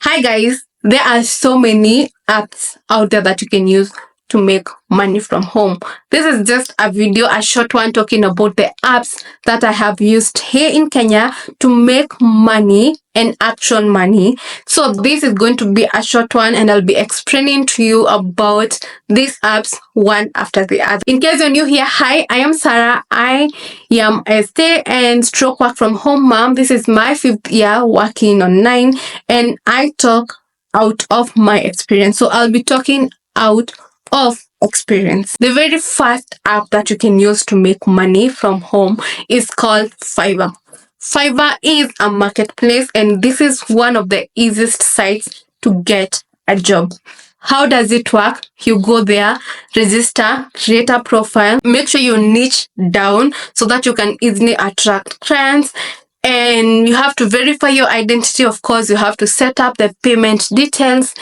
Hi guys, there are so many apps out there that you can use to make money from home. This is just a video, a short one, talking about the apps that I have used here in Kenya to make money and actual money. So this is going to be a short one and I'll be explaining to you about these apps one after the other. In case you're new here, hi, I am Sarah. I am a stay and stroke work from home mom. This is my 5th year working online and I talk out of my experience. So I'll be talking out of experience. The very first app that you can use to make money from home is called Fiverr. Fiverr is a marketplace and this is one of the easiest sites to get a job. How does it work? You go there, register, create a profile, make sure you niche down so that you can easily attract clients. And you have to verify your identity. Of course, you have to set up the payment details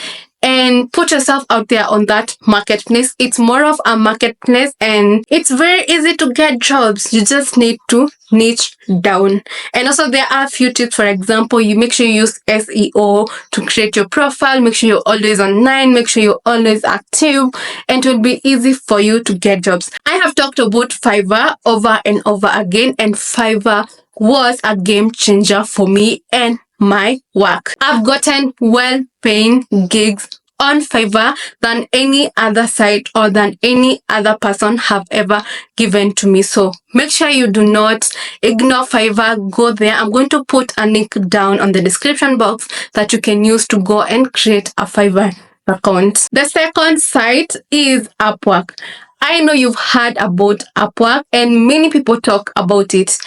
and put yourself out there on that marketplace. It's more of a marketplace and it's very easy to get jobs. You just need to niche down. And also there are a few tips. For example, you make sure you use SEO to create your profile. Make sure you're always online. Make sure you're always active and it will be easy for you to get jobs. I have talked about Fiverr over and over again, and Fiverr was a game changer for me and my work. I've gotten well-paying gigs on Fiverr than any other site or than any other person have ever given to me. So make sure you do not ignore Fiverr. Go there. I'm going to put a link down on the description box that you can use to go and create a Fiverr account. The second site is Upwork. I know you've heard about Upwork and many people talk about it.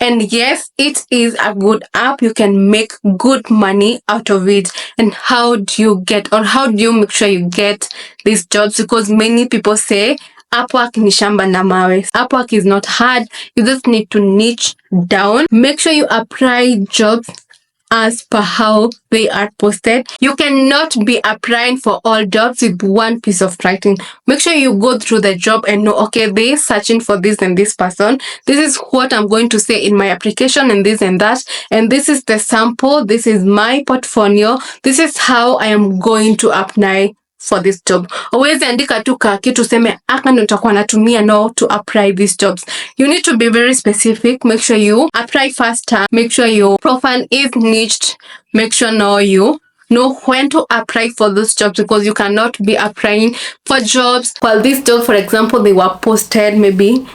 And yes, it is a good app. You can make good money out of it. And how do you make sure you get these jobs? Because many people say Upwork ni shamba na mawe. Upwork is not hard. You just need to niche down. Make sure you apply jobs as per how they are posted. You cannot be applying for all jobs with one piece of writing. Make sure you go through the job and know, okay, they're searching for this and this person. This is what I'm going to say in my application and this and that. And this is the sample. This is my portfolio. This is how I am going to apply for this job. Always andika tu kitu seme aka ndo nitakuwa natumia now to apply these jobs. You need to be very specific. Make sure you apply faster. Make sure your profile is niched. Make sure now you know when to apply for those jobs, because you cannot be applying for jobs. Well, this job, for example, they were posted maybe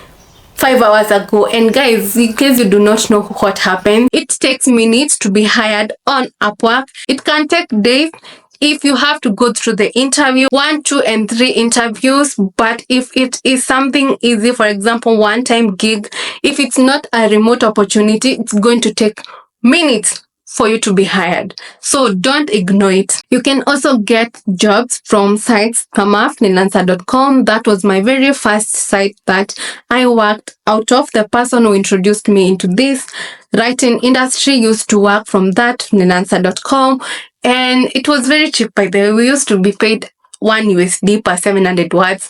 5 hours ago. And guys, in case you do not know what happened, it takes minutes to be hired on Upwork. It can take days if you have to go through the interview, 1, 2, and 3 interviews. But if it is something easy, for example, one-time gig, if it's not a remote opportunity, it's going to take minutes for you to be hired. So don't ignore it. You can also get jobs from sites kama freelancer.com. That was my very first site that I worked out of. The person who introduced me into this writing industry used to work from that freelancer.com. And it was very cheap, by the way. We used to be paid $1 per 700 words.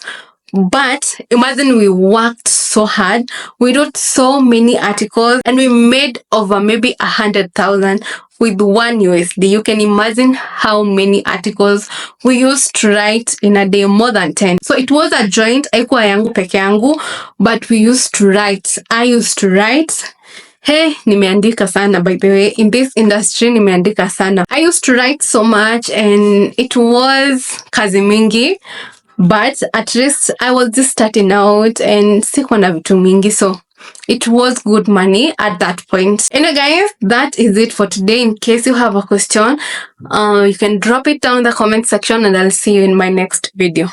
But imagine we worked so hard. We wrote so many articles and we made over maybe 100,000 with $1. You can imagine how many articles we used to write in a day, more than 10. So it was a joint, haikuwa yangu peke yangu, but we used to write. I used to write. Hey, nimeandika sana, by the way. In this industry, nimeandika sana. I used to write so much and it was kazi mingi, but at least I was just starting out and sikuwa na vitu mingi, so it was good money at that point. Anyway guys, that is it for today. In case you have a question, you can drop it down in the comment section and I'll see you in my next video.